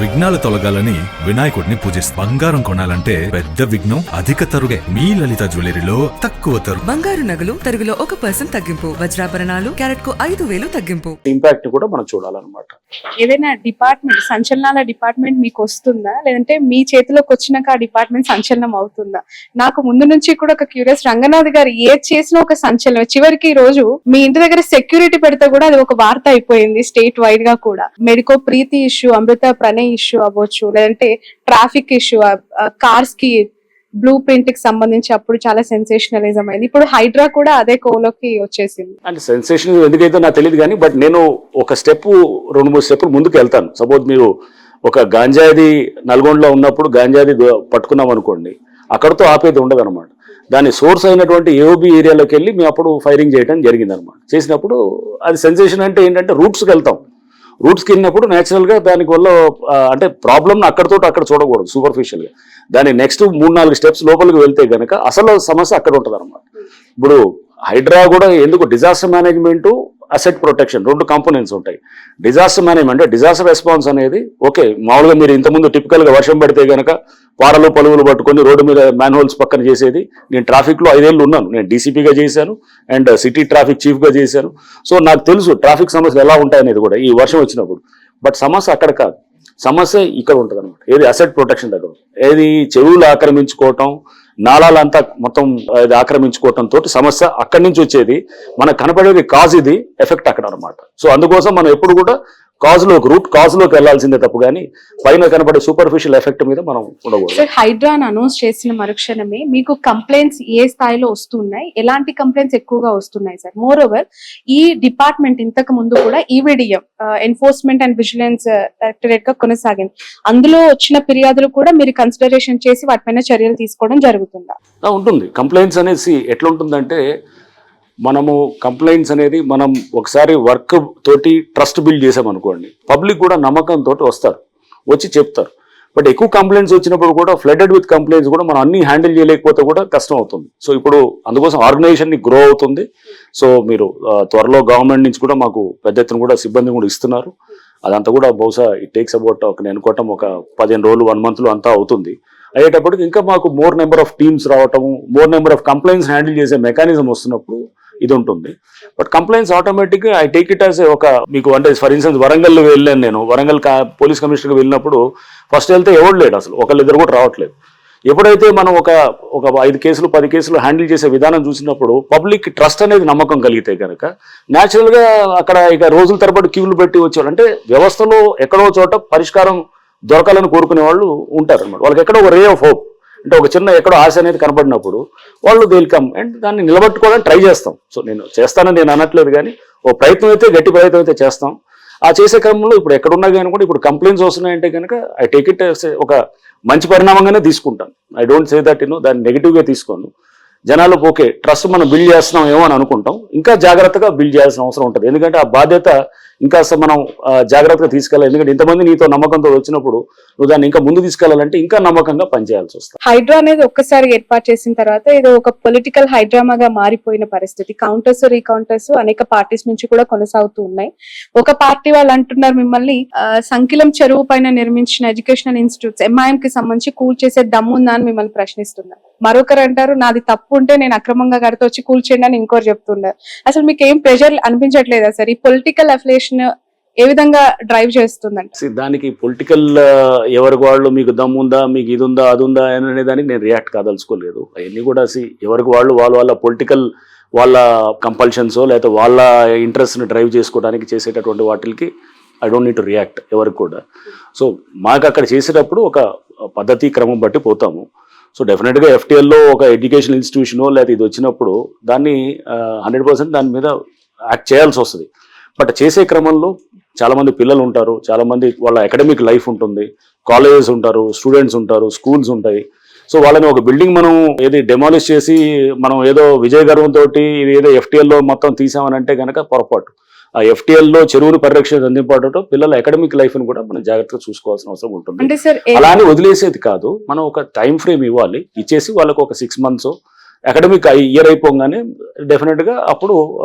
విఘ్నాలు తొలగాలని వినాయకుడిని పూజిస్తారు. బంగారం కొనాలంటే పెద్ద విఘ్నం అధిక తరుగే. మీ లలిత జ్యువెలరీలో తక్కువ తరుగు. బంగారు నగలు తరుగులో 1% తగ్గింపు. వజ్రాభరణాలు క్యారెట్ కు 5,000 తగ్గింపు. ఇంపాక్ట్ కూడా మనం చూడాలన్నమాట. ఏదైనా డిపార్ట్మెంట్ సంచలనాల డిపార్ట్మెంట్ మీకు వస్తుందా, లేదంటే మీ చేతిలోకి వచ్చినాక ఆ డిపార్ట్మెంట్ సంచలనం అవుతుందా? నాకు ముందు నుంచి కూడా ఒక క్యూరియస్. రంగనాథ్ గారు ఏది చేసినా ఒక సంచలనం. చివరికి ఈ రోజు మీ ఇంటి దగ్గర సెక్యూరిటీ పెడితే కూడా అది ఒక వార్త అయిపోయింది స్టేట్ వైడ్ గా కూడా. మెడికో ప్రీతి ఇష్యూ, అమృత ప్రణయ్ ఇష్యూ అవ్వచ్చు, లేదంటే ట్రాఫిక్ ఇష్యూ, కార్స్ కి బ్లూ ప్రింట్ కి సంబంధించి అప్పుడు చాలా సెన్సేషనలిజం అయింది. ఇప్పుడు హైడ్రా కూడా అదే కోలోకి వచ్చేసింది. అంటే సెన్సేషన్ ఎందుకైతే నాకు తెలియదు కానీ, బట్ నేను ఒక స్టెప్ 2-3 స్టెప్పులు ముందుకు వెళ్తాను. సపోజ్ మీరు ఒక గాంజాది నల్గొండలో ఉన్నప్పుడు గాంజాది పట్టుకున్నాం అనుకోండి, అక్కడతో ఆపేది ఉండదు అనమాట. దాని సోర్స్ అయినటువంటి ఏఓబి ఏరియాలోకి వెళ్ళి మేము అప్పుడు ఫైరింగ్ చేయడం జరిగింది అనమాట. చేసినప్పుడు అది సెన్సేషన్ అంటే ఏంటంటే రూట్స్కి వెళ్తాం. రూట్స్కి వెళ్ళినప్పుడు న్యాచురల్గా దానికి వల్ల అంటే ప్రాబ్లమ్ని అక్కడ చూడకూడదు సూపర్ఫిషియల్గా. దాని నెక్స్ట్ 3-4 స్టెప్స్ లోపలికి వెళ్తే కనుక అసలు సమస్య అక్కడ ఉంటుంది అనమాట. ఇప్పుడు హైడ్రా కూడా ఎందుకు disaster management, asset protection 2 components ఉంటాయి. డిజాస్టర్ మేనేజ్మెంట్, డిజాస్టర్ రెస్పాన్స్ అనేది ఓకే. మామూలుగా మీరు ఇంతకుముందు టిపికల్గా వర్షం పడితే కనుక పారలు పలువులు పట్టుకొని రోడ్డు మీద మ్యాన్హోల్స్ పక్కన చేసేది. నేను ట్రాఫిక్లో 5 ఏళ్ళు ఉన్నాను. నేను డీసీపీగా చేశాను అండ్ సిటీ ట్రాఫిక్ చీఫ్గా చేశాను. సో నాకు తెలుసు ట్రాఫిక్ సమస్యలు ఎలా ఉంటాయనేది కూడా ఈ వర్షం వచ్చినప్పుడు. బట్ సమస్య అక్కడ కాదు, సమస్య ఇక్కడ ఉంటుంది అనమాట. ఏది అసెట్ ప్రొటెక్షన్ దగ్గర, ఏది చెరువులు ఆక్రమించుకోవటం, నాళాలంతా మొత్తం ఆక్రమించుకోవటం తోటి సమస్య అక్కడి నుంచి వచ్చేది. మనకు కనపడేది కాజ్, ఇది ఎఫెక్ట్ అక్కడ అనమాట. సో అందుకోసం మనం ఎప్పుడు కూడా రూట్ కాజ్లోకి వెళ్లాల్సిందే తప్పు కానీ పైన కనబడే సూపర్ఫిషియల్ ఎఫెక్ట్ మీద మనం ఉండకూడదు. హైడ్రా అనౌన్స్ చేసిన మరుక్షణమే మీకు కంప్లైంట్స్ ఏ స్థాయిలో వస్తున్నాయి, ఎలాంటి కంప్లైంట్స్ ఎక్కువగా వస్తున్నాయి సార్? మోర్ ఓవర్ ఈ డిపార్ట్మెంట్ ఇంతకు ముందు కూడా EVDM enforcement and vigilance directorate గా కొనసాగింది. అందులో వచ్చిన ఫిర్యాదులు కూడా మీరు కన్సిడరేషన్ చేసి వాటిపైన చర్యలు తీసుకోవడం జరుగుతుందా? ఉంటుంది. కంప్లైంట్స్ అనేసి ఎట్లా ఉంటుందంటే, మనము కంప్లైంట్స్ అనేది మనం ఒకసారి వర్క్ తోటి ట్రస్ట్ బిల్డ్ చేసామనుకోండి, పబ్లిక్ కూడా నమ్మకంతో వస్తారు, వచ్చి చెప్తారు. బట్ ఎక్కువ కంప్లైంట్స్ వచ్చినప్పుడు కూడా ఫ్లడెడ్ విత్ కంప్లైంట్స్ కూడా మనం అన్ని హ్యాండిల్ చేయలేకపోతే కూడా కష్టం అవుతుంది. సో ఇప్పుడు అందుకోసం ఆర్గనైజేషన్ గ్రో అవుతుంది. సో మీరు త్వరలో గవర్నమెంట్ నుంచి కూడా మాకు పెద్ద ఎత్తున కూడా సిబ్బంది కూడా ఇస్తున్నారు. అదంతా కూడా బహుశా ఇట్ టేక్స్ అబౌట్ నేను అనుకోవటం ఒక 15 రోజులు 1 monthలో అంతా అవుతుంది. అయ్యేటప్పటికి ఇంకా మాకు మోర్ నెంబర్ ఆఫ్ టీమ్స్ రావటము, more number of complaints handle చేసే మెకానిజం వస్తున్నప్పుడు ఇది ఉంటుంది. బట్ కంప్లైంట్స్ ఆటోమేటిక్గా ఐ టేక్ ఇట్ యాజ్ ఒక మీకు అంటే ఫర్ ఇన్స్టెన్స్ వరంగల్లో వెళ్ళాను నేను. వరంగల్ పోలీస్ కమిషనర్కి వెళ్ళినప్పుడు ఫస్ట్ వెళ్తే ఎవరు లేడు, అసలు ఒకళ్ళిద్దరు కూడా రావట్లేదు. ఎప్పుడైతే మనం ఒక 5 కేసులు 10 కేసులు హ్యాండిల్ చేసే విధానం చూసినప్పుడు పబ్లిక్ ట్రస్ట్ అనేది నమ్మకం కలిగితే కనుక న్యాచురల్గా అక్కడ ఇక రోజుల తరబడి క్యూలు పెట్టి వచ్చేవాళ్ళు, అంటే వ్యవస్థలో ఎక్కడో చోట పరిష్కారం దొరకాలని కోరుకునే వాళ్ళు ఉంటారు అనమాట. వాళ్ళకి ఎక్కడో ఒక రే ఆఫ్ హోప్, అంటే ఒక చిన్న ఎక్కడో ఆశ అనేది కనపడినప్పుడు వాళ్ళు వెల్కమ్ అండ్ దాన్ని నిలబెట్టుకోవడానికి ట్రై చేస్తాం. సో నేను చేస్తానని నేను అనట్లేదు కానీ ఓ ప్రయత్నం అయితే, గట్టి ప్రయత్నం అయితే చేస్తాం. ఆ చేసే క్రమంలో ఇప్పుడు ఎక్కడున్నా కానీ కూడా ఇప్పుడు కంప్లైంట్స్ వస్తున్నాయంటే కనుక ఐ టేక్ ఇట్ ఒక మంచి పరిణామంగానే తీసుకుంటాను. ఐ డోంట్ సే దట్ దాన్ని నెగిటివ్గా తీసుకోను. జనాలకు ఓకే ట్రస్ట్ మనం బిల్డ్ చేస్తున్నాం ఏమో అని అనుకుంటాం, ఇంకా జాగ్రత్తగా బిల్డ్ చేయాల్సిన అవసరం ఉంటుంది. ఎందుకంటే ఆ బాధ్యత ఇంకా మనం జాగ్రత్తగా తీసుకెళ్ళాలి. ఎందుకంటే ఇంతమంది నీతో నమ్మకంతో వచ్చినప్పుడు నువ్వు దాన్ని ఇంకా ముందు తీసుకెళ్లాలంటే ఇంకా నమ్మకంగా పనిచేయాల్సి వస్తుంది. హైడ్రా అనేది ఒక్కసారి ఏర్పాటు చేసిన తర్వాత ఇది ఒక పొలిటికల్ హైడ్రామాగా మారిపోయిన పరిస్థితి. కౌంటర్స్ రీకౌంటర్స్ అనేక పార్టీస్ నుంచి కూడా కొనసాగుతూ ఉన్నాయి. ఒక పార్టీ వాళ్ళు అంటున్నారు మిమ్మల్ని సంకిలం చెరువు పైన నిర్మించిన ఎడ్యుకేషనల్ ఇన్స్టిట్యూట్స్ ఎంఐఎం కి సంబంధించి కూల్ చేసే దమ్ముందా అని మిమ్మల్ని ప్రశ్నిస్తున్నారు. మరొకరు అంటారు నాది తప్పు ఉంటే నేను అక్రమంగా కడితే వచ్చి కూల్ చేయండి అని ఇంకోరు చెప్తున్నారు. అసలు మీకు ఏం ప్రెషర్ అనిపించట్లేదా సార్? ఈ పొలిటికల్ అఫిలియేషన్ ఏ విధంగా డ్రైవ్ చేస్తుందండి? దానికి పొలిటికల్ ఎవరికి వాళ్ళు మీకు దమ్ముందా, మీకు ఇది ఉందా అది ఉందా అనే దానికి నేను రియాక్ట్ కాదలుచుకోలేదు. అవన్నీ కూడా ఎవరికి వాళ్ళు వాళ్ళ పొలిటికల్ వాళ్ళ కంపల్షన్సో లేకపోతే వాళ్ళ ఇంట్రెస్ట్ని డ్రైవ్ చేసుకోవడానికి చేసేటటువంటి వాటికి I don't need to react ఎవరికి కూడా. సో మాకు అక్కడ చేసేటప్పుడు ఒక పద్ధతి క్రమం బట్టి పోతాము. సో డెఫినెట్గా ఎఫ్టీఎల్లో ఒక ఎడ్యుకేషన్ ఇన్స్టిట్యూషనో లేకపోతే ఇది వచ్చినప్పుడు దాన్ని 100% దాని మీద యాక్ట్ చేయాల్సి వస్తుంది. బట్ చేసే క్రమంలో చాలామంది పిల్లలు ఉంటారు, చాలామంది వాళ్ళ అకాడమిక్ లైఫ్ ఉంటుంది, కాలేజెస్ ఉంటారు, స్టూడెంట్స్ ఉంటారు, స్కూల్స్ ఉంటాయి. సో వాళ్ళని ఒక బిల్డింగ్ మనం ఏది డెమాలిష్ చేసి మనం ఏదో విజయ గర్వంతో ఇది ఏదో ఎఫ్టీఎల్లో మొత్తం తీసామని అంటే కనుక పొరపాటు. ఆ ఎఫ్టీఎల్లో చెరువును పరిరక్షణ అందింపడటం పిల్లల అకాడమిక్ లైఫ్ ని కూడా మనం జాగ్రత్తగా చూసుకోవాల్సిన అవసరం ఉంటుంది. అలానే వదిలేసేది కాదు, మనం ఒక టైం ఫ్రేమ్ ఇవ్వాలి, ఇచ్చేసి వాళ్ళకు ఒక 6 months అకాడమిక్ ఇయర్ అయిపోగానే డెఫినెట్ గా అప్పుడు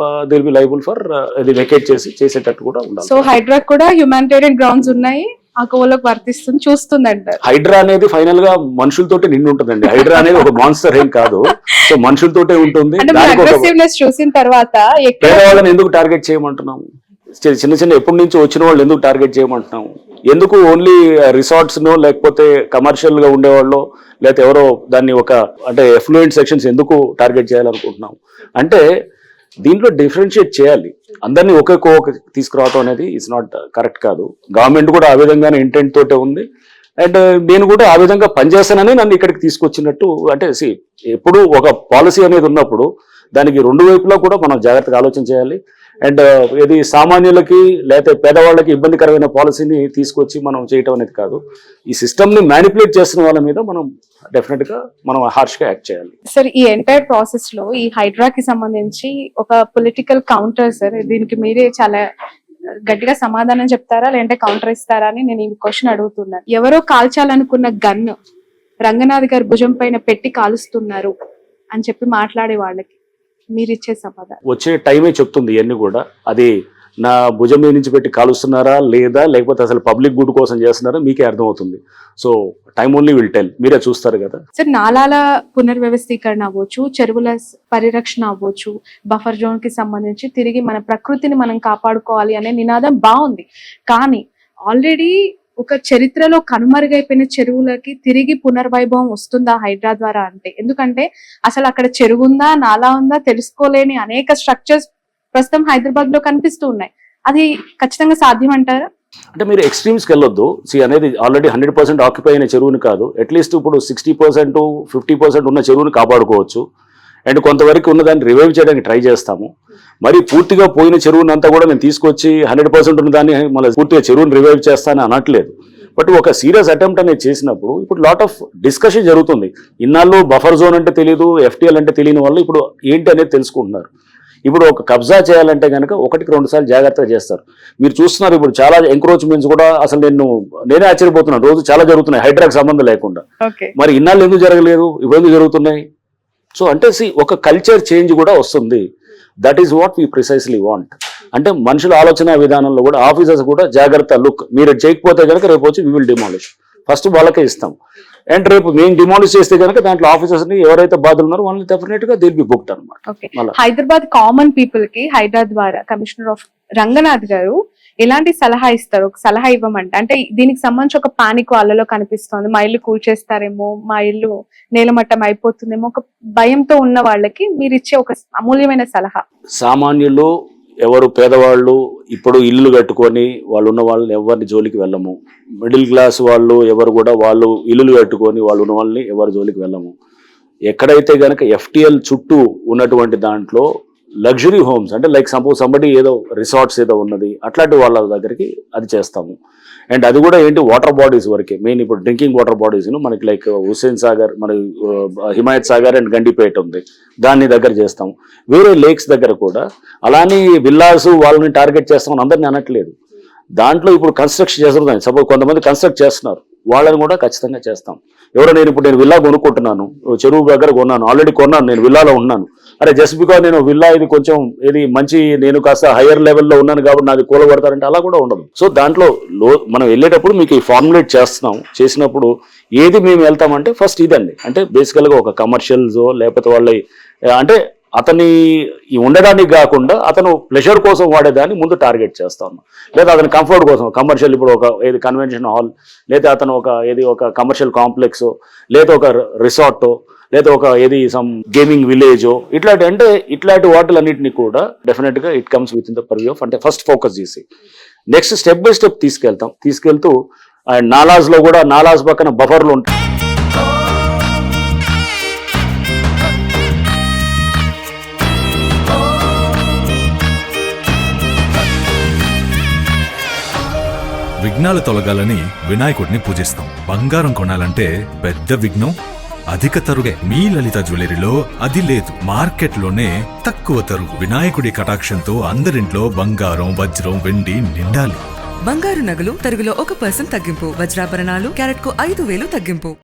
they will be liable for ఇది వెకేట్ చేసేటట్టు కూడా ఉండాలి. సో హైడ్రా కూడా హ్యూమానిటేరియన్ గ్రౌండ్స్ ఉన్నాయి, ఆ కోవలోకి వర్తిస్తుంది, చూస్తుంది అంటారు. హైడ్రా అనేది ఫైనల్ గా మనుషులతోటి నిండి ఉంటుందండి. హైడ్రా అనేది ఒక మాన్స్టర్ ఏం కాదు, సో మనుషులతోటే ఉంటుంది. అంటే దానికి ఒక అగ్రెసివ్నెస్ చూసిన తర్వాత ఎక్కడ పేదవాళ్ళని ఎందుకు టార్గెట్ చేయమంటున్నాము? చిన్న చిన్న ఎప్పటి నుంచి వచ్చిన వాళ్ళు ఎందుకు టార్గెట్ చేయమంటున్నాము? ఎందుకు ఓన్లీ రిసార్ట్స్ నో లేకపోతే కమర్షియల్ గా ఉండేవాళ్ళు లేకపోతే ఎవరో దాన్ని ఒక అంటే ఎఫ్లూయెంట్ సెక్షన్స్ ఎందుకు టార్గెట్ చేయాలనుకుంటున్నాం అంటే దీంట్లో డిఫరెన్షియేట్ చేయాలి. అందరినీ ఒకే కోవకు తీసుకురావడం అనేది ఇట్స్ నాట్ కరెక్ట్ కాదు. గవర్నమెంట్ కూడా ఆ విధంగానే ఇంటెంట్ తోటే ఉంది. అండ్ నేను కూడా ఆ విధంగా పనిచేస్తానని నన్ను ఇక్కడికి తీసుకొచ్చినట్టు. అంటే ఎప్పుడు ఒక పాలసీ అనేది ఉన్నప్పుడు దానికి రెండు వైపులా కూడా మనం జాగ్రత్తగా ఆలోచన చేయాలి. అండ్ ఇది సామాన్యులకి లేకపోతే పేదవాళ్ళకి ఇబ్బందికరమైన పాలసీని తీసుకొచ్చి మనం చేయటం అనేది కాదు. ఈ సిస్టమ్ని మ్యానిపులేట్ చేస్తున్న వాళ్ళ మీద మనం డెఫినెట్గా మనం హార్ష్గా యాక్ట్ చేయాలి. సార్ ఈ ఎంటైర్ ప్రాసెస్ లో ఈ హైడ్రాకి సంబంధించి ఒక పొలిటికల్ కౌంటర్ సార్, దీనికి మీరే చాలా గట్టిగా సమాధానం చెప్తారా లేదంటే కౌంటర్ ఇస్తారా అని నేను ఈ క్వశ్చన్ అడుగుతున్నాను. ఎవరో కాల్చాలనుకున్న గన్ను రంగనాథ్ గారి భుజం పైన పెట్టి కాలుస్తున్నారు అని చెప్పి మాట్లాడే వాళ్ళకి మీరు ఇచ్చే సమాధానం? వచ్చే టైమే చెప్తుంది ఇవన్నీ కూడా. అది నా భుజం మీద నుంచి పెట్టి కాలుస్తున్నారా లేదా లేకపోతే అసలు పబ్లిక్ గుడ్ కోసం చేస్తున్నారా మీకే అర్థమవుతుంది. So time only will tell, మీరే చూస్తారు కదా. సార్ నాలాల పునర్వ్యవస్థీకరణ అవ్వచ్చు, చెరువుల పరిరక్షణ అవ్వచ్చు, బఫర్ జోన్ కి సంబంధించి తిరిగి మన ప్రకృతిని మనం కాపాడుకోవాలి అనే నినాదం బాగుంది. కానీ ఆల్రెడీ ఒక చరిత్రలో కనుమరుగైపోయిన చెరువులకి తిరిగి పునర్వైభవం వస్తుందా హైడ్రా ద్వారా అంటే? ఎందుకంటే అసలు అక్కడ చెరువు ఉందా నాలా ఉందా తెలుసుకోలేని అనేక స్ట్రక్చర్స్ ప్రస్తుతం హైదరాబాద్ లో కనిపిస్తూ ఉన్నాయి. అది ఖచ్చితంగా సాధ్యం అంటారా? అంటే మీరు ఎక్స్ట్రీమ్స్కి వెళ్ళొద్దు. అనేది ఆల్రెడీ 100% ఆక్యుపై అయిన చెరువుని కాదు, అట్లీస్ట్ ఇప్పుడు 60% 50% ఉన్న చెరువుని కాపాడుకోవచ్చు. అండ్ కొంతవరకు ఉన్నదాన్ని రివైవ్ చేయడానికి ట్రై చేస్తాము. మరి పూర్తిగా పోయిన చెరువుని అంతా కూడా నేను తీసుకొచ్చి 100% ఉన్నదాన్ని మళ్ళీ పూర్తిగా చెరువుని రివైవ్ చేస్తానని అనట్లేదు. బట్ ఒక సీరియస్ అటెంప్ట్ అనేది చేసినప్పుడు ఇప్పుడు లాట్ ఆఫ్ డిస్కషన్ జరుగుతుంది. ఇన్నాళ్ళు బఫర్ జోన్ అంటే తెలియదు, FTL అంటే తెలియని వాళ్ళు ఇప్పుడు ఏంటి అనేది తెలుసుకుంటున్నారు. ఇప్పుడు ఒక కబ్జా చేయాలంటే కనుక 1-2 సార్లు జాగ్రత్తగా చేస్తారు. మీరు చూస్తున్నారు ఇప్పుడు చాలా ఎంక్రోచ్మెంట్స్ కూడా అసలు నేనే ఆశ్చర్యపోతున్నాను. రోజు చాలా జరుగుతున్నాయి హైడ్రాకి సంబంధం లేకుండా. మరి ఇన్నాళ్ళు ఎందుకు జరగలేదు, ఇప్పుడు ఎందుకు జరుగుతున్నాయి? సో అంటే ఒక కల్చర్ చేంజ్ కూడా వస్తుంది. That is what we precisely want. అంటే మనుషుల ఆలోచన విధానంలో కూడా ఆఫీసర్స్ కూడా జాగ్రత్త, లుక్ మీరు చేయకపోతే కనుక రేపు వచ్చి వీ విల్ డిమాలిష్, ఫస్ట్ వాళ్ళకే ఇస్తాం. అండ్ రేపు మేము డిమాలిష్ చేస్తే కనుక దాంట్లో ఆఫీసర్స్ ని ఎవరైతే బాధలు ఉన్నారో వాళ్ళని డెఫినెట్ గా దిల్ బి బుక్డ్ అనమాట. హైదరాబాద్ కామన్ పీపుల్ కి హైదరాబాద్ ద్వారా కమిషనర్ ఆఫ్ రంగనాథ్ గారు ఎలాంటి సలహా ఇస్తారు? ఒక సలహా ఇవ్వమంటే అంటే దీనికి సంబంధించి ఒక పానిక్ వాళ్ళలో కనిపిస్తోంది, మా ఇల్లు కూల్చేస్తారేమో, మా ఇల్లు నేలమట్టం అయిపోతుందేమో, ఒక భయంతో ఉన్న వాళ్ళకి మీరు ఇచ్చే ఒక అమూల్యమైన సలహా. సామాన్యులు ఎవరు పేదవాళ్ళు ఇప్పుడు ఇల్లు కట్టుకొని వాళ్ళు ఉన్న వాళ్ళని ఎవరిని జోలికి వెళ్ళము. మిడిల్ క్లాస్ వాళ్ళు ఎవరు కూడా వాళ్ళు ఇల్లులు కట్టుకొని వాళ్ళు ఉన్న వాళ్ళని ఎవరి జోలికి వెళ్ళము. ఎక్కడైతే కనుక FTL చుట్టూ ఉన్నటువంటి దాంట్లో లగ్జరీ హోమ్స్ అంటే లైక్ సపోజ్ సంబడి ఏదో రిసార్ట్స్ ఏదో ఉన్నది అట్లాంటి వాళ్ళ దగ్గరికి అది చేస్తాము. అండ్ అది కూడా ఏంటి వాటర్ బాడీస్ వరకే, మెయిన్ ఇప్పుడు డ్రింకింగ్ వాటర్ బాడీస్ మనకి లైక్ హుస్సేన్ సాగర్, మన హిమాయత్ సాగర్ అండ్ గండిపేట ఉంది, దాన్ని దగ్గర చేస్తాము. వేరే లేక్స్ దగ్గర కూడా అలానే విల్లాస్ వాళ్ళని టార్గెట్ చేస్తామని అందరినీ అనట్లేదు. దాంట్లో ఇప్పుడు కన్స్ట్రక్షన్ చేస్తున్నాయి, సపోజ్ కొంతమంది కన్స్ట్రక్ట్ చేస్తున్నారు, వాళ్ళని కూడా ఖచ్చితంగా చేస్తాం. ఎవరో నేను విల్లా కొనుక్కుంటున్నాను, చెరువు దగ్గర కొన్నాను, ఆల్రెడీ కొన్నాను, నేను విల్లాలో ఉన్నాను, అరే జస్ట్ బికాజ్ నేను విల్లా ఇది కొంచెం ఇది మంచి నేను కాస్త హైయర్ లెవెల్లో ఉన్నాను కాబట్టి నాది కూలగొడతారంటే అలా కూడా ఉండదు. సో దాంట్లో మనం వెళ్ళేటప్పుడు మీకు ఈ ఫార్ములేట్ చేసినప్పుడు ఏది మేము వెళ్తామంటే ఫస్ట్ ఇదండి. అంటే బేసికల్గా ఒక కమర్షియల్స్ లేకపోతే వాళ్ళ అంటే అతని ఉండడానికి కాకుండా అతను ప్లెజర్ కోసం వాడేదాన్ని ముందు టార్గెట్ చేస్తాను, లేదా అతని కంఫర్ట్ కోసం కమర్షియల్ ఇప్పుడు ఒక ఏది కన్వెన్షన్ హాల్, లేదా అతను ఒక కమర్షియల్ కాంప్లెక్స్, లేదా ఒక రిసార్ట్, లేదా ఒక సమ్ గేమింగ్ విలేజో ఇట్లాంటి వాటిలన్నింటినీ కూడా డెఫినెట్ గా it comes with in the purview of అంటే ఫస్ట్ ఫోకస్ చేసి నెక్స్ట్ స్టెప్ బై స్టెప్ తీసుకెళ్తూ అండ్ నాలాస్ లో కూడా నాలాస్ పక్కన బఫర్లు ఉంటాయి. విఘ్నాలు తొలగాలని వినాయకుడిని పూజిస్తాం. బంగారం కొనాలంటే పెద్ద విఘ్నం అధిక తరుగే. మీ లలిత జ్యువెలరీలో అది లేదు, మార్కెట్లోనే తక్కువ తరుగు. వినాయకుడి కటాక్షంతో అందరింట్లో బంగారం, వజ్రం, వెండి నిండాలి. బంగారు నగలు తరుగులో 1% తగ్గింపు. వజ్రాభరణాలు క్యారెట్ కు 5,000 తగ్గింపు.